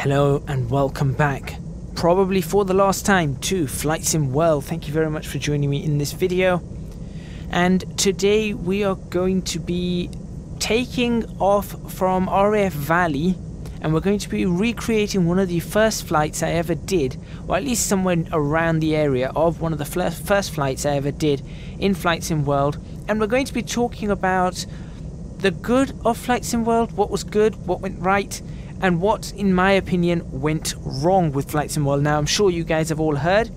Hello and welcome back, probably for the last time, to Flight Sim World. Thank you very much for joining me in this video. And today we are going to be taking off from RAF Valley, and we're going to be recreating one of the first flights I ever did, or at least somewhere around the area of one of the first flights I ever did in Flight Sim World. And we're going to be talking about the good of Flight Sim World, what was good, what went right, and what, in my opinion, went wrong with Flight Sim World. Now, I'm sure you guys have all heard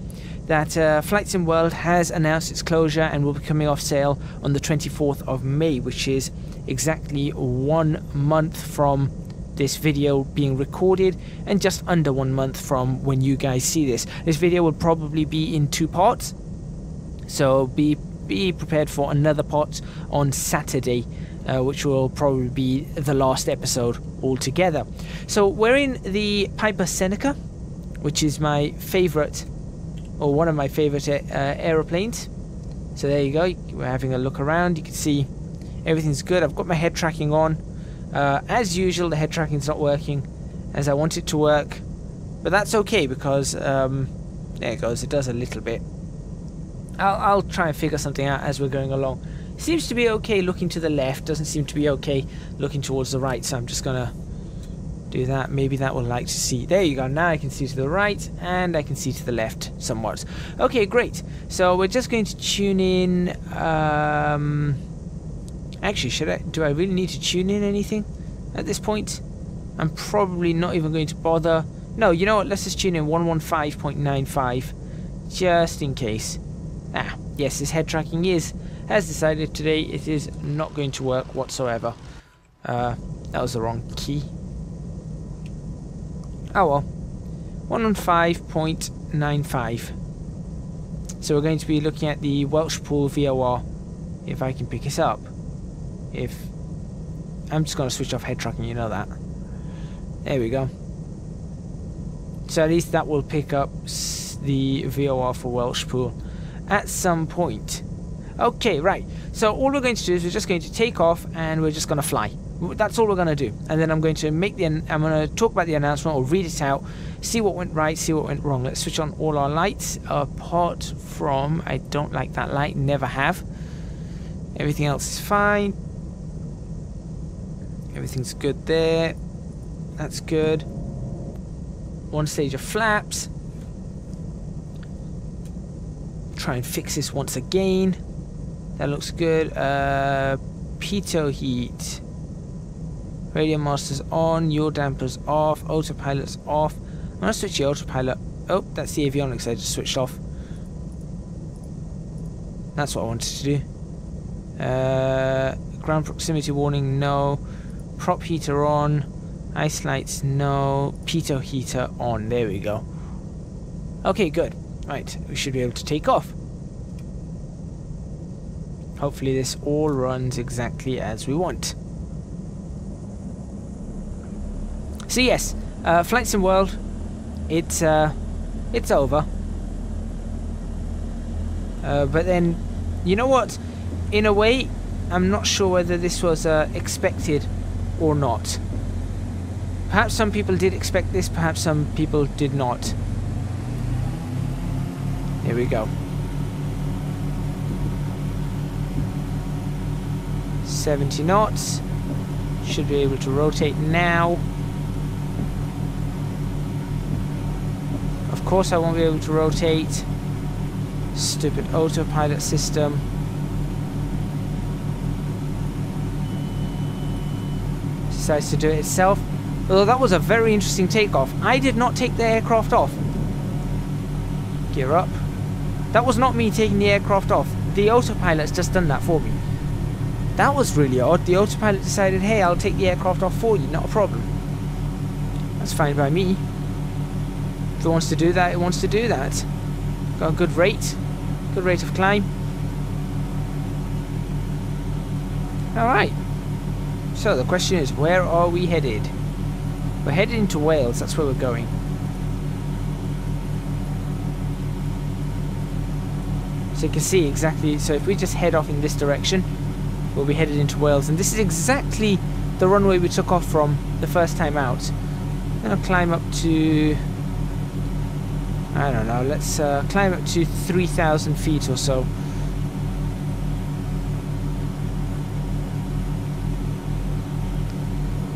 that Flight Sim World has announced its closure and will be coming off sale on the 24th of May, which is exactly 1 month from this video being recorded, and just under 1 month from when you guys see this. This video will probably be in 2 parts, so be prepared for another part on Saturday, which will probably be the last episode altogether. So we're in the Piper Senaca, which is my favorite, or one of my favorite aeroplanes. So there you go, we're having a look around. You can see everything's good. I've got my head tracking on. As usual, the head tracking is not working as I want it to work, but that's okay because there it goes, it does a little bit. I'll try and figure something out as we're going along. Seems to be okay looking to the left, doesn't seem to be okay looking towards the right, so I'm just gonna do that. Maybe that will like to see. There you go, now I can see to the right and I can see to the left somewhat. Okay, great. So we're just going to tune in. Actually, do I really need to tune in anything at this point? I'm probably not even going to bother. No, you know what, let's just tune in 115.95 just in case. Yes, this head tracking has decided today it is not going to work whatsoever. That was the wrong key. Oh well. 115.95. So we're going to be looking at the Welsh Pool VOR, if I can pick it up. I'm just going to switch off head tracking, you know that. There we go. So at least that will pick up the VOR for Welsh Pool at some point. Okay, right. So all we're going to do is we're just going to take off and we're just going to fly. That's all we're going to do. And then I'm going to talk about the announcement or read it out, see what went right, see what went wrong. Let's switch on all our lights, apart from, I don't like that light, never have. Everything else is fine. Everything's good there. That's good. 1 stage of flaps. Try and fix this once again. That looks good. Pitot heat. Radio master's on. Yaw dampers off. Autopilot's off. I'm going to switch the autopilot. Oh, that's the avionics I just switched off. That's what I wanted to do. Ground proximity warning, no. Prop heater on. Ice lights, no. Pitot heater on. There we go. Okay, good. Right, we should be able to take off. Hopefully this all runs exactly as we want. So yes, Flight Sim World, it's over. But then, you know what? In a way, I'm not sure whether this was expected or not. Perhaps some people did expect this, perhaps some people did not. Here we go. 70 knots. Should be able to rotate now. Of course I won't be able to rotate. Stupid autopilot system. Decides to do it itself. Although that was a very interesting takeoff. I did not take the aircraft off. Gear up. That was not me taking the aircraft off. The autopilot's just done that for me. That was really odd. The autopilot decided, hey, I'll take the aircraft off for you, not a problem. That's fine by me. If it wants to do that, it wants to do that. Got a good rate. Good rate of climb. Alright. So the question is, where are we headed? We're headed into Wales, that's where we're going. So you can see exactly, so if we just head off in this direction, we'll be headed into Wales. And this is exactly the runway we took off from the first time out. I'll climb up to, I don't know, let's climb up to 3,000 feet or so.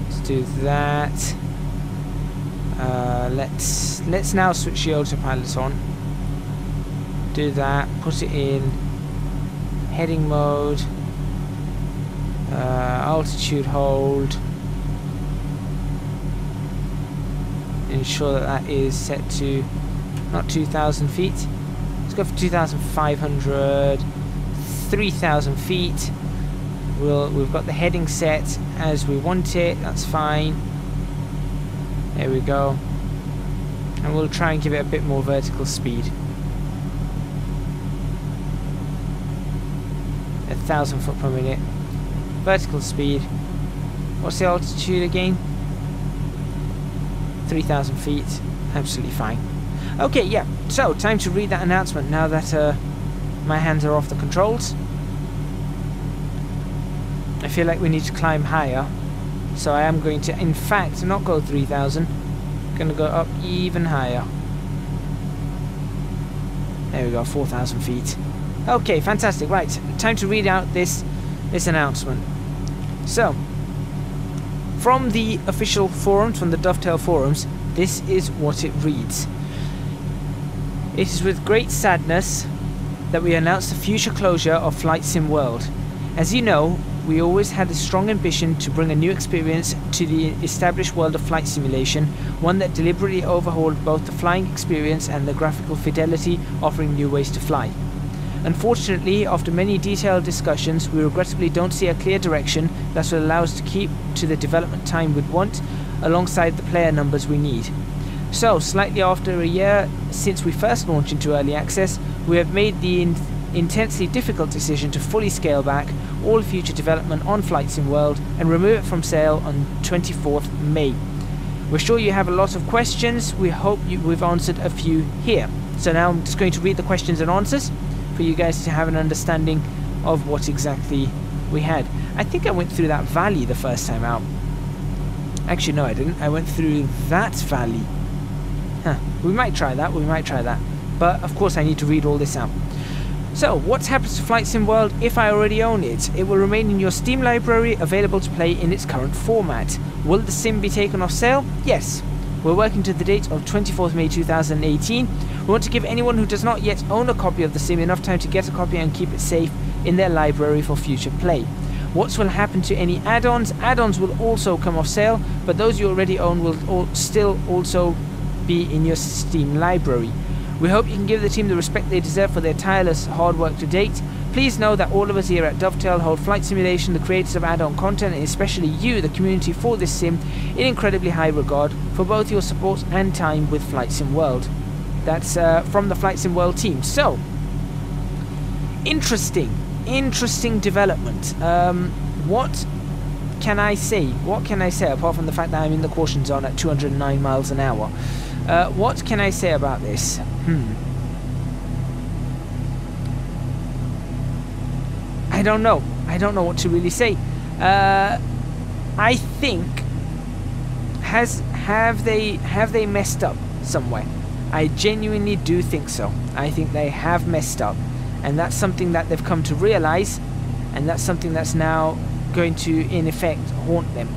Let's do that. Let's now switch the autopilot on. Do that, put it in heading mode, altitude hold. Ensure that that is set to not 2,000 feet. Let's go for 2,500, 3,000 feet. We've got the heading set as we want it. That's fine. There we go. And we'll try and give it a bit more vertical speed. 1,000 foot per minute. Vertical speed. What's the altitude again? 3,000 feet. Absolutely fine. Okay, yeah. So, time to read that announcement now that my hands are off the controls. I feel like we need to climb higher. So I am going to, in fact, not go 3,000. I'm going to go up even higher. There we go, 4,000 feet. Okay, fantastic. Right, time to read out this announcement. So, from the official forums, from the Dovetail forums, this is what it reads. It is with great sadness that we announce the future closure of Flight Sim World. As you know, we always had a strong ambition to bring a new experience to the established world of flight simulation, one that deliberately overhauled both the flying experience and the graphical fidelity, offering new ways to fly. Unfortunately, after many detailed discussions, we regrettably don't see a clear direction that will allow us to keep to the development time we'd want, alongside the player numbers we need. So, slightly after a year since we first launched into early access, we have made the intensely difficult decision to fully scale back all future development on Flight Sim World and remove it from sale on 24th May. We're sure you have a lot of questions. We hope we've answered a few here. So now I'm just going to read the questions and answers for you guys to have an understanding of what exactly we had. I think I went through that valley the first time out. Actually, no, I didn't. I went through that valley. Huh. We might try that. We might try that. But, of course, I need to read all this out. So, what happens to Flight Sim World if I already own it? It will remain in your Steam library, available to play in its current format. Will the sim be taken off sale? Yes. We're working to the date of 24th May 2018. We want to give anyone who does not yet own a copy of the sim enough time to get a copy and keep it safe in their library for future play. What will happen to any add-ons? Add-ons will also come off sale, but those you already own will still also be in your Steam library. We hope you can give the team the respect they deserve for their tireless hard work to date. Please know that all of us here at Dovetail hold Flight Simulation, the creators of add-on content, and especially you, the community for this sim, in incredibly high regard for both your support and time with Flight Sim World. That's from the Flight Sim World team. So, interesting development. What can I say? What can I say apart from the fact that I'm in the caution zone at 209 miles an hour? What can I say about this? I don't know. I don't know what to really say. I think have they messed up somewhere? I genuinely do think so. I think they have messed up, and that's something that they've come to realize, and that's something that's now going to, in effect, haunt them.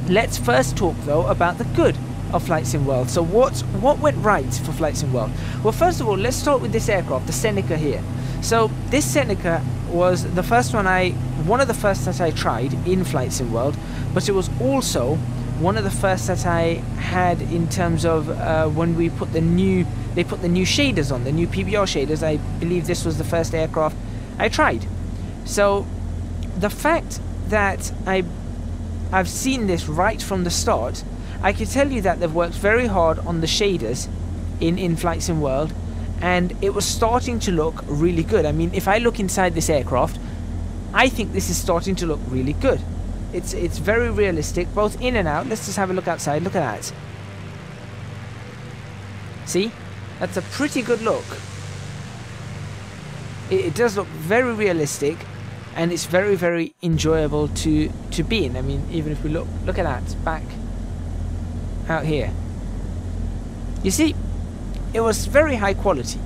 Let's first talk though about the good of Flight Sim World. So what went right for Flight Sim World? Well, first of all, let's start with this aircraft, the Seneca here. So this Seneca was the first one of the first that I tried in Flight Sim World, but it was also one of the first that I had in terms of when they put the new shaders on, the new PBR shaders. I believe this was the first aircraft I tried. So the fact that I've seen this right from the start, I can tell you that they've worked very hard on the shaders in Flight Sim World, and it was starting to look really good. I mean, if I look inside this aircraft, I think this is starting to look really good. It's very realistic, both in and out. Let's just have a look outside. Look at that. See? That's a pretty good look. It does look very realistic, and it's very, very enjoyable to be in. I mean, even if we look at that back out here. You see, it was very high quality.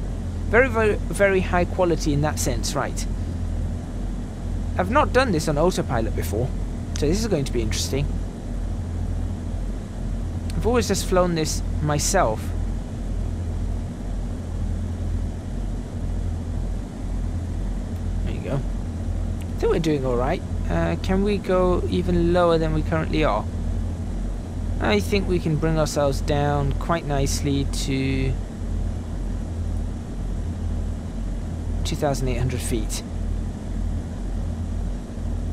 Very, very, very high quality in that sense, right? I've not done this on autopilot before, so this is going to be interesting. I've always just flown this myself. There you go. I think we're doing alright. Can we go even lower than we currently are? I think we can bring ourselves down quite nicely to 2,800 feet.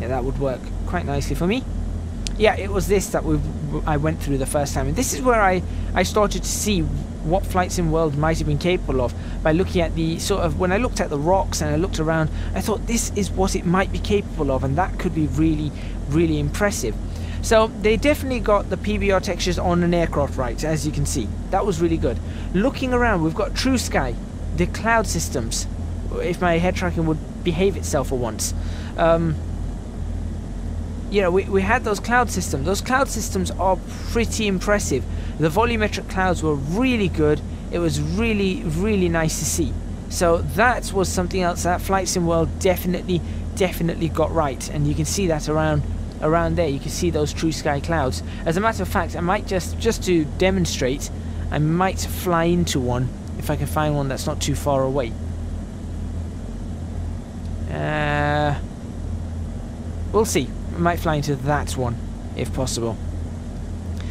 Yeah, that would work quite nicely for me. Yeah, it was this that I went through the first time, and this is where I started to see what Flight Sim World might have been capable of by looking at the sort of, when I looked at the rocks and I looked around, I thought this is what it might be capable of, and that could be really, really impressive. So they definitely got the PBR textures on an aircraft right, as you can see. That was really good. Looking around, we've got True Sky, the cloud systems, if my head tracking would behave itself for once. You know, we had those cloud systems. Those cloud systems are pretty impressive. The volumetric clouds were really good. It was really, really nice to see. So that was something else that Flight Sim World definitely got right. And you can see that around there. You can see those True Sky clouds. As a matter of fact, I might just to demonstrate, I might fly into one if I can find one that's not too far away. We'll see. I might fly into that one if possible.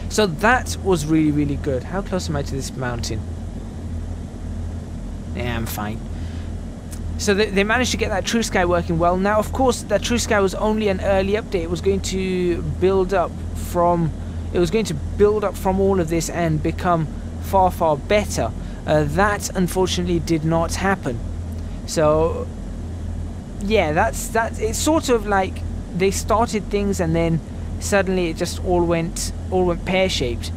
So that was really, really good. How close am I to this mountain? Yeah, I'm fine. So they managed to get that True Sky working well. Now, of course, that True Sky was only an early update. It was going to build up from all of this and become far, far better. That unfortunately did not happen. So yeah, it's sort of like they started things and then suddenly it just all went pear-shaped.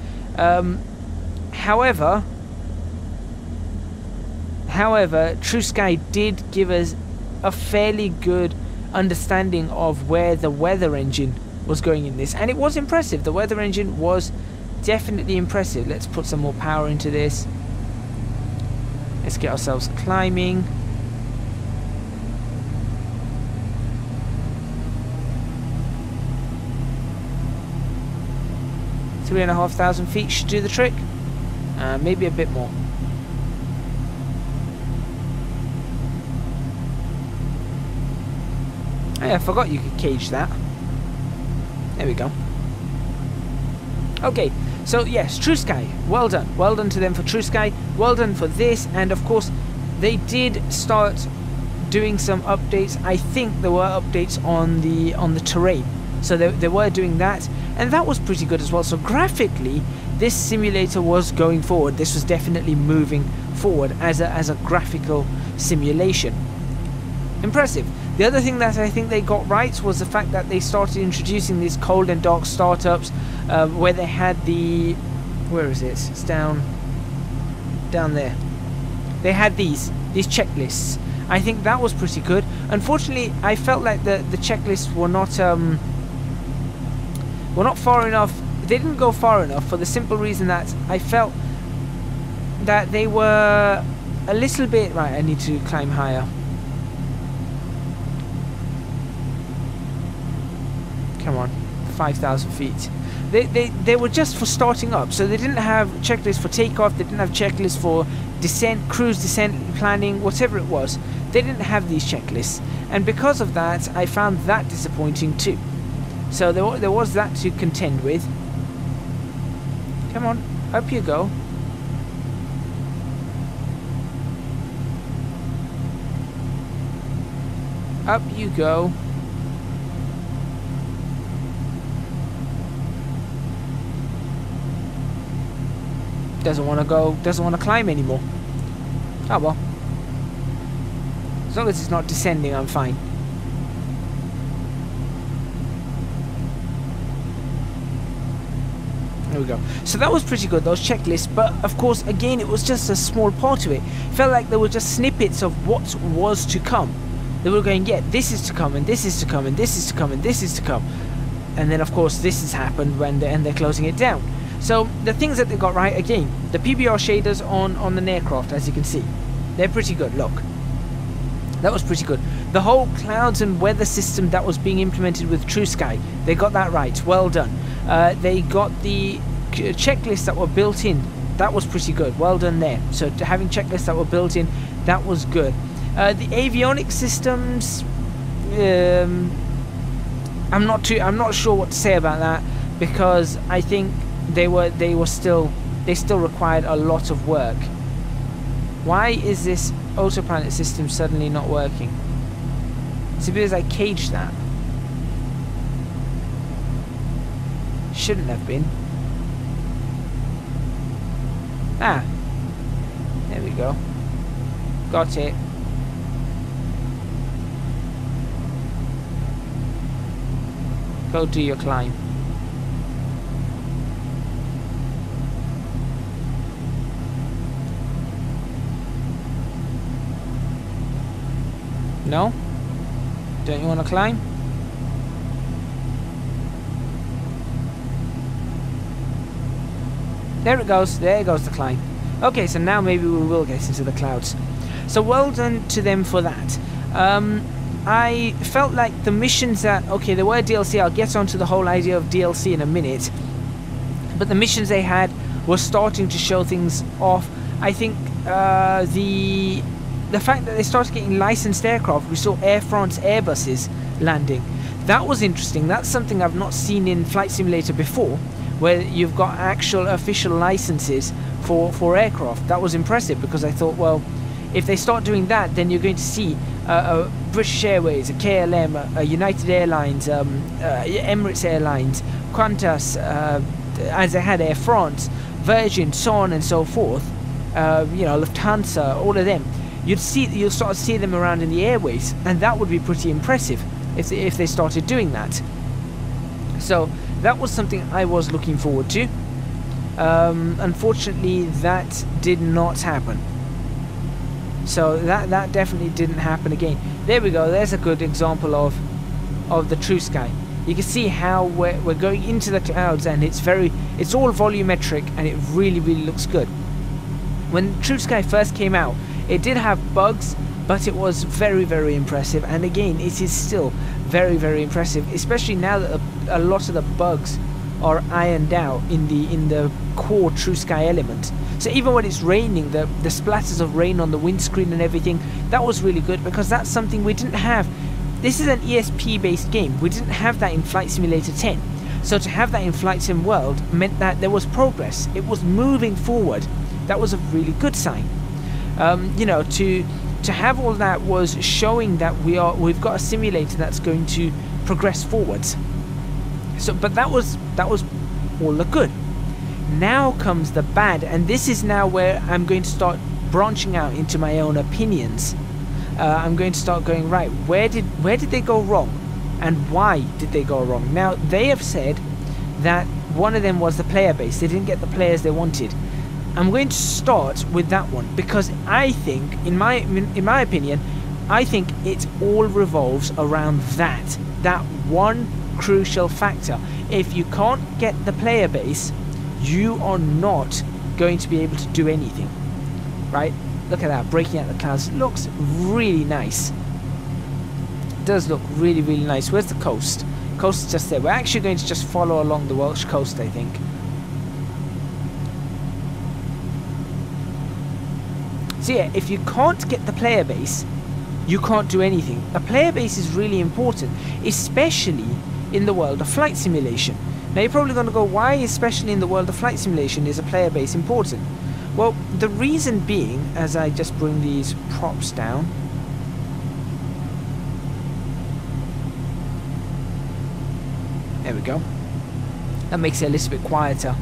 However, True Sky did give us a fairly good understanding of where the weather engine was going in this, and it was impressive. The weather engine was definitely impressive. Let's put some more power into this. Let's get ourselves climbing. Three 3,500 feet should do the trick. Maybe a bit more. Oh, yeah, I forgot you could cage that. There we go. Okay, so yes, True Sky, well done. Well done to them for True Sky. Well done for this, and of course, they did start doing some updates. I think there were updates on the terrain. So they were doing that, and that was pretty good as well. So graphically, this simulator was going forward. This was definitely moving forward as a graphical simulation. Impressive. The other thing that I think they got right was the fact that they started introducing these cold and dark startups, where they had the, where is it? It's down there. They had these checklists. I think that was pretty good. Unfortunately, I felt like the checklists were not far enough. They didn't go far enough for the simple reason that I felt that they were a little bit... Right, I need to climb higher. Come on, 5,000 feet. They were just for starting up, so they didn't have checklists for takeoff, they didn't have checklists for descent, cruise descent planning, whatever it was. They didn't have these checklists, and because of that, I found that disappointing too. So there was that to contend with. Come on, up you go. Up you go. Doesn't want to go, doesn't want to climb anymore. Oh well. As long as it's not descending, I'm fine. There we go. So that was pretty good, those checklists, but of course, again, it was just a small part of it. Felt like there were just snippets of what was to come. They were going, yeah, this is to come, and this is to come, and this is to come, and this is to come. And then, of course, this has happened and they're closing it down. So the things that they got right, again, the PBR shaders on an aircraft, as you can see, they're pretty good. Look, that was pretty good. The whole clouds and weather system that was being implemented with True Sky, they got that right. Well done. They got the checklists that were built in. That was pretty good. Well done there. So having checklists that were built in, that was good. The avionics systems, I'm not sure what to say about that, because I think they still required a lot of work. Why is this autopilot system suddenly not working? It's because I caged that. Shouldn't have been. Ah, there we go. Got it. Go do your climb. No? Don't you want to climb? There it goes. There goes the climb. Okay, so now maybe we will get into the clouds. So well done to them for that. I felt like the missions that... Okay, there were DLC. I'll get onto the whole idea of DLC in a minute. But the missions they had were starting to show things off. I think the fact that they started getting licensed aircraft. We saw Air France Airbuses landing. That was interesting. That's something I've not seen in Flight Simulator before, where you've got actual official licenses for aircraft. That was impressive, because I thought, well, if they start doing that, then you're going to see a British Airways, a KLM, a United Airlines, Emirates Airlines, Qantas, as they had Air France, Virgin, so on and so forth. You know, Lufthansa, all of them. You'll start to see them around in the airways, and that would be pretty impressive if they started doing that. So that was something I was looking forward to. Unfortunately, that did not happen. So that definitely didn't happen again. There we go. There's a good example of the True Sky. You can see how we're going into the clouds, and it's all volumetric, and it really looks good. When True Sky first came out, it did have bugs, but it was very impressive. And again, it is still very impressive, especially now that a lot of the bugs are ironed out in the core True Sky element. So even when it's raining, the splatters of rain on the windscreen and everything, that was really good, because that's something we didn't have. This is an ESP based game. We didn't have that in Flight Simulator 10. So to have that in Flight Sim World meant that there was progress. It was moving forward. That was a really good sign. You know, to have all that was showing that we've got a simulator that's going to progress forwards. So, but that was all the good. Now comes the bad, and this is now where I'm going to start branching out into my own opinions. I'm going to start going, right, where did they go wrong, and why did they go wrong? Now they have said that one of them was the player base. They didn't get the players they wanted. I'm going to start with that one, because I think, in my opinion, I think it all revolves around that one crucial factor. If you can't get the player base, you are not going to be able to do anything, right? Look at that, breaking out the clouds. It looks really nice. It does look really nice. Where's the coast? Coast is just there. We're actually going to just follow along the Welsh coast, I think. So yeah, if you can't get the player base, you can't do anything. A player base is really important, especially in the world of flight simulation. Now you're probably going to go, why especially in the world of flight simulation is a player base important? Well, the reason being, as I just bring these props down, there we go, that makes it a little bit quieter.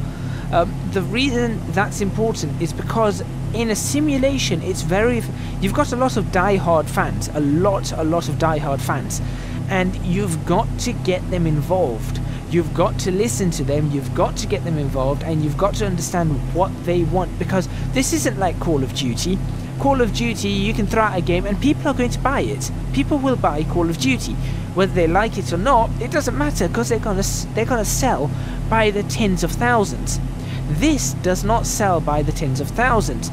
The reason that's important is because in a simulation, you've got a lot of die-hard fans, a lot of die-hard fans, and you've got to get them involved. You've got to listen to them, you've got to get them involved, and you've got to understand what they want, because this isn't like Call of Duty. Call of Duty, you can throw out a game and people are going to buy it. People will buy Call of Duty. Whether they like it or not, it doesn't matter, because they're gonna sell by the tens of thousands. This does not sell by the tens of thousands.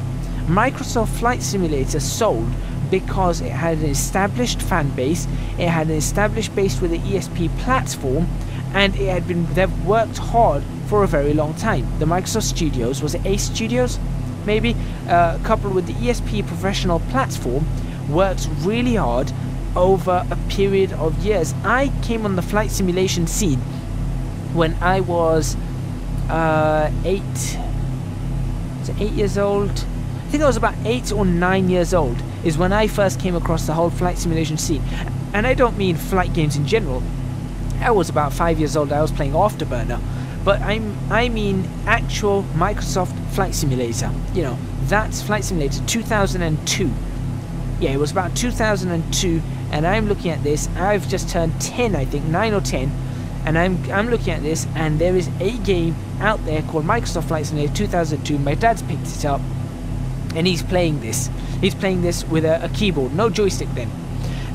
Microsoft Flight Simulator sold because it had an established fan base, it had an established base with the ESP platform, and they've worked hard for a very long time. The Microsoft Studios, was it Ace Studios? Maybe, coupled with the ESP professional platform, worked really hard over a period of years. I came on the flight simulation scene when I was 8 years old. I think I was about 8 or 9 years old is when I first came across the whole flight simulation scene. And I don't mean flight games in general. I was about 5 years old. I was playing Afterburner, but I mean actual Microsoft Flight Simulator. You know, that's Flight Simulator 2002. Yeah, it was about 2002, and I'm looking at this. I've just turned 10, I think, 9 or 10, and I'm looking at this, and there is a game out there called Microsoft Flight Simulator 2002. My dad's picked it up, and he's playing this. He's playing this with a keyboard, no joystick then.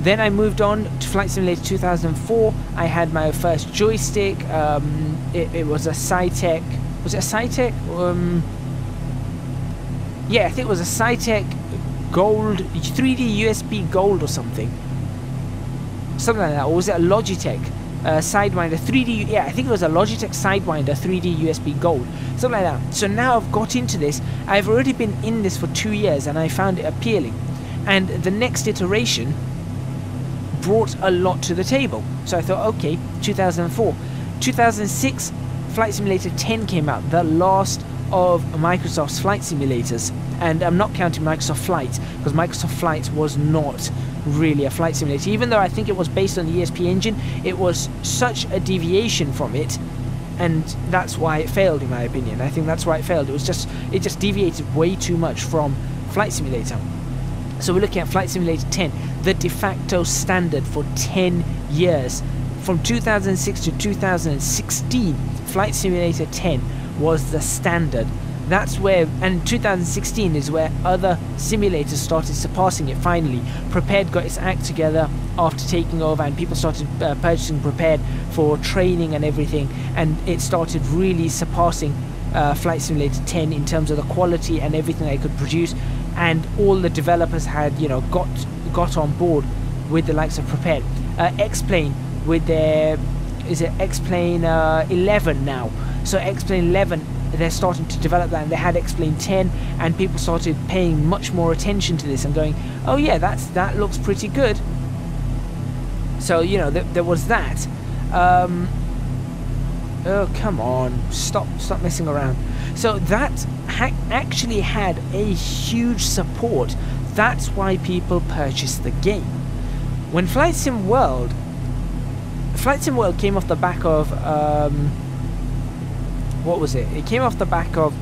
Then I moved on to Flight Simulator 2004. I had my first joystick. It was a Cytec. Was it a Cytec? Yeah, I think it was a Cytec Gold, 3D USB Gold or something. Something like that. Or was it a Logitech Sidewinder 3D? Yeah, I think it was a Logitech Sidewinder 3D USB Gold. Something like that. So now I've got into this. I've already been in this for 2 years and I found it appealing. And the next iteration brought a lot to the table. So I thought, okay, 2004. 2006, Flight Simulator 10 came out, the last of Microsoft's flight simulators. And I'm not counting Microsoft Flight, because Microsoft Flight was not really a flight simulator. Even though I think it was based on the ESP engine, it was such a deviation from it, and that's why it failed, in my opinion. I think that's why it failed. It just deviated way too much from Flight Simulator. So we're looking at Flight Simulator 10, the de facto standard for 10 years. From 2006 to 2016, Flight Simulator 10 was the standard. That's where, and 2016 is where other simulators started surpassing it finally. Prepared got its act together after taking over, and people started purchasing Prepared for training and everything, and it started really surpassing Flight Simulator 10 in terms of the quality and everything they could produce. And all the developers had, you know, got on board with the likes of Prepared. X-Plane with their, is it X-Plane 11 now? So X-Plane 11, they're starting to develop that, and they had X-Plane 10, and people started paying much more attention to this and going, oh yeah, that looks pretty good. So, you know, there was that. Oh, come on, stop messing around. So that actually had a huge support. That's why people purchased the game. When Flight Sim World came off the back of what was it? It came off the back of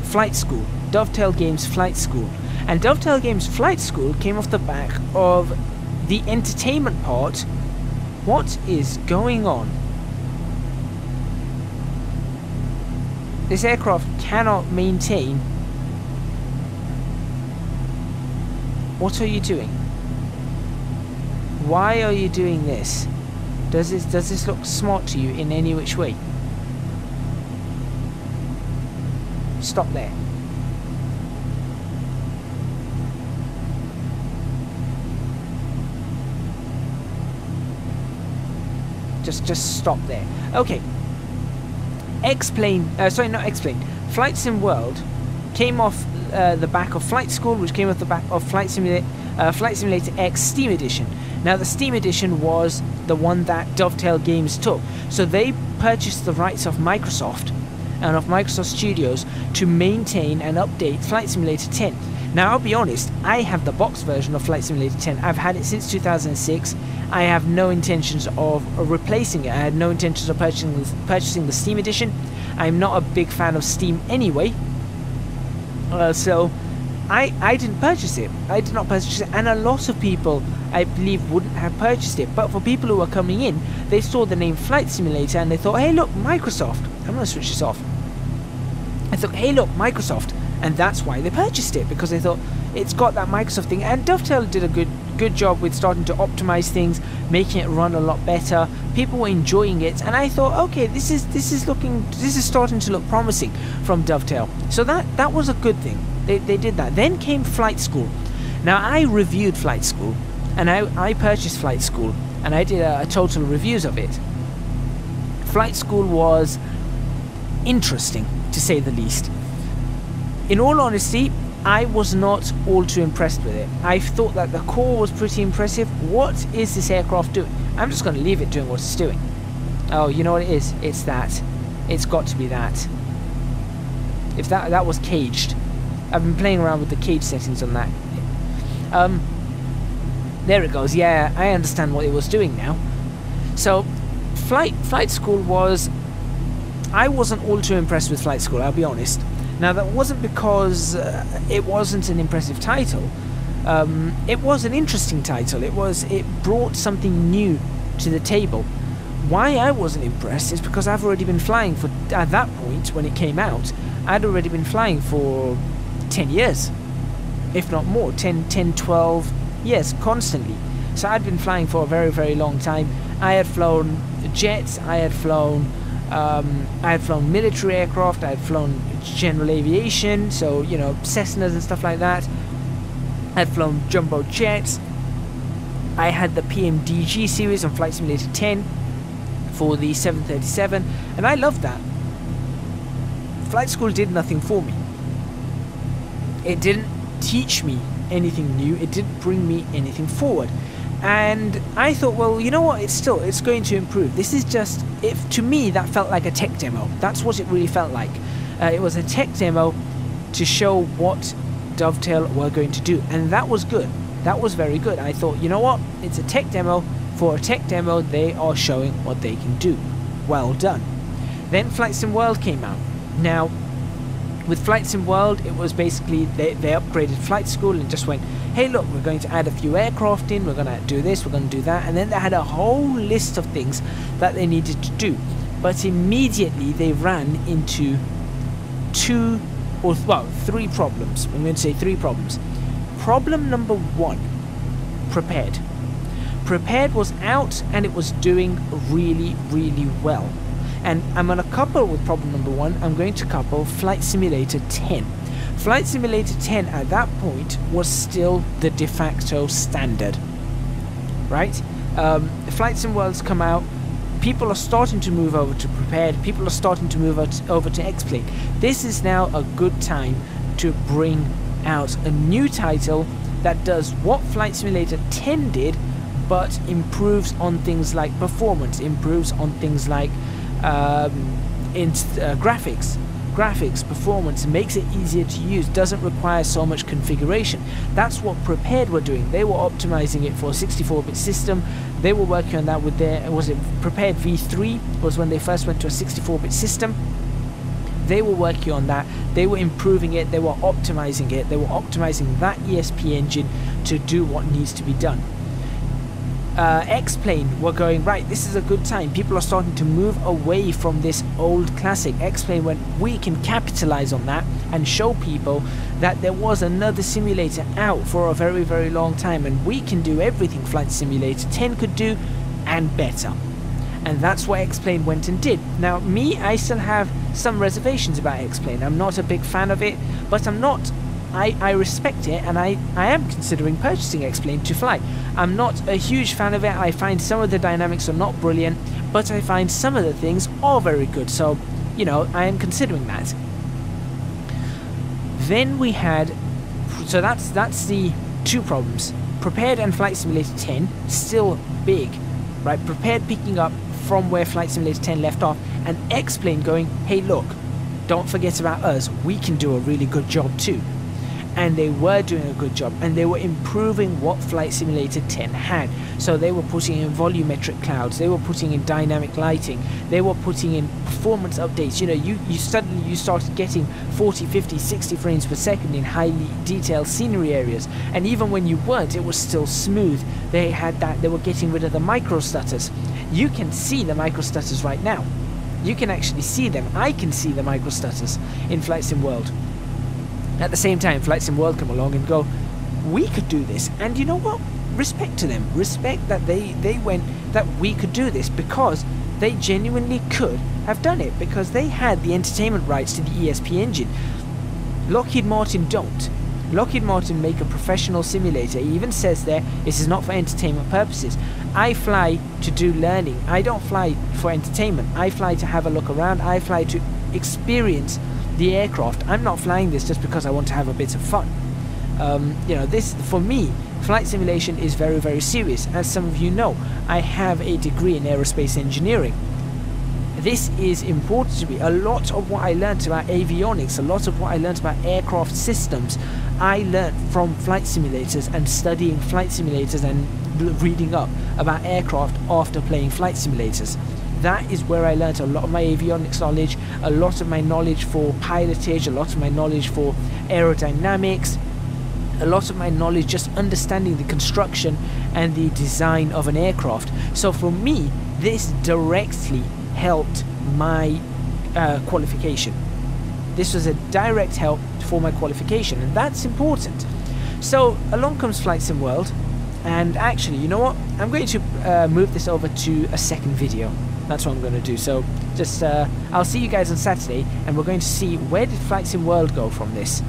Flight School, Dovetail Games Flight School, and Dovetail Games Flight School came off the back of the entertainment part. What is going on? This aircraft cannot maintain. What are you doing? Why are you doing this? Does this look smart to you in any which way? Stop there. Just stop there. Okay. Sorry, not X-Plane. Flight Sim World came off the back of Flight School, which came off the back of Flight Simulator X Steam Edition. Now, the Steam Edition was the one that Dovetail Games took. So they purchased the rights of Microsoft and of Microsoft Studios to maintain and update Flight Simulator 10. Now, I'll be honest, I have the box version of Flight Simulator 10. I've had it since 2006. I have no intentions of replacing it. I had no intentions of purchasing the Steam Edition. I'm not a big fan of Steam anyway. So I didn't purchase it. I did not purchase it. And a lot of people, I believe, wouldn't have purchased it. But for people who were coming in, they saw the name Flight Simulator and they thought, hey, look, Microsoft. I'm going to switch this off. I thought, hey, look, Microsoft. And that's why they purchased it, because they thought it's got that Microsoft thing. And Dovetail did a good job with starting to optimize things, making it run a lot better. People were enjoying it, and I thought, okay, this is starting to look promising from Dovetail. So that was a good thing. They did that. Then came Flight School. Now, I reviewed Flight School, and I purchased Flight School, and I did a total reviews of it. Flight School was interesting, to say the least. In all honesty, I was not all too impressed with it. I thought that the core was pretty impressive. What is this aircraft doing? I'm just going to leave it doing what it's doing. Oh, you know what it is? It's that. It's got to be that. If that was caged. I've been playing around with the cage settings on that. There it goes. Yeah, I understand what it was doing now. So, Flight School was... I wasn't all too impressed with Flight School, I'll be honest. Now, that wasn't because it wasn't an impressive title. It was an interesting title. It brought something new to the table. Why I wasn't impressed is because I've already been flying for, at that point, when it came out, I'd already been flying for 10 years. If not more, 10, 12 years, constantly. So I'd been flying for a very, very long time. I had flown jets, I had flown military aircraft, I had flown general aviation, so, you know, Cessnas and stuff like that. I had flown jumbo jets. I had the PMDG series on Flight Simulator 10 for the 737, and I loved that. Flight School did nothing for me. It didn't teach me anything new, it didn't bring me anything forward. And I thought, well, you know what, it's going to improve. This is just, to me, that felt like a tech demo. That's what it really felt like. It was a tech demo to show what Dovetail were going to do, and that was good. That was very good. I thought, you know what, it's a tech demo. For a tech demo, they are showing what they can do. Well done. Then Flight Sim World came out. Now, with Flight Sim World, it was basically, they upgraded Flight School and just went, hey look, we're going to add a few aircraft in, we're going to do this, we're going to do that, and then they had a whole list of things that they needed to do. But immediately they ran into three problems. I'm going to say three problems. Problem number one, Prepared. Prepared was out and it was doing really, really well. And I'm going to couple with problem number one, I'm going to couple Flight Simulator 10. Flight Simulator 10 at that point was still the de facto standard, right? Flight Sim World's come out, people are starting to move over to Prepared, people are starting to move over to X-Plane. This is now a good time to bring out a new title that does what Flight Simulator 10 did, but improves on things like performance, improves on things like graphics, performance, makes it easier to use, doesn't require so much configuration. That's what Prepared were doing. They were optimizing it for a 64-bit system. They were working on that with their, was it Prepared V3 was when they first went to a 64-bit system. They were working on that, they were improving it, they were optimizing it, they were optimizing that ESP engine to do what needs to be done. X-Plane were going, right, this is a good time, people are starting to move away from this old classic. X-Plane went, we can capitalize on that and show people that there was another simulator out for a very, very long time, and we can do everything Flight Simulator 10 could do and better. And that's what X-Plane went and did. Now, me, I still have some reservations about X-Plane. I'm not a big fan of it, but I respect it, and I am considering purchasing X-Plane to fly. I'm not a huge fan of it. I find some of the dynamics are not brilliant, but I find some of the things are very good. So, you know, I am considering that. Then we had, so that's the two problems. Prepared and Flight Simulator 10, still big, right? Prepared picking up from where Flight Simulator 10 left off, and X-Plane going, hey look, don't forget about us, we can do a really good job too. And they were doing a good job, and they were improving what Flight Simulator 10 had. So they were putting in volumetric clouds, they were putting in dynamic lighting, they were putting in performance updates. You know, you suddenly started getting 40, 50, 60 frames per second in highly detailed scenery areas, and even when you weren't, it was still smooth. They had that, they were getting rid of the micro stutters. You can see the micro stutters right now. You can actually see them. I can see the micro stutters in Flight Sim World. At the same time, Flight Sim World come along and go, we could do this, and you know what? respect to them. Respect that they went, that we could do this, because they genuinely could have done it, because they had the entertainment rights to the ESP engine. Lockheed Martin don't. Lockheed Martin make a professional simulator. It even says there, this is not for entertainment purposes. I fly to do learning. I don't fly for entertainment. I fly to have a look around. I fly to experience the aircraft. I'm not flying this just because I want to have a bit of fun. You know, this, for me, flight simulation is very, very serious. As some of you know, I have a degree in aerospace engineering. This is important to me. A lot of what I learned about avionics, a lot of what I learned about aircraft systems, I learned from flight simulators and studying flight simulators and reading up about aircraft after playing flight simulators. That is where I learned a lot of my avionics knowledge, a lot of my knowledge for pilotage, a lot of my knowledge for aerodynamics, a lot of my knowledge just understanding the construction and the design of an aircraft. So for me, this directly helped my qualification. This was a direct help for my qualification, and that's important. So along comes Flight Sim World, and actually, you know what? I'm going to move this over to a second video. That's what I'm going to do. So just I'll see you guys on Saturday, and we're going to see, where did Flight Sim World go from this.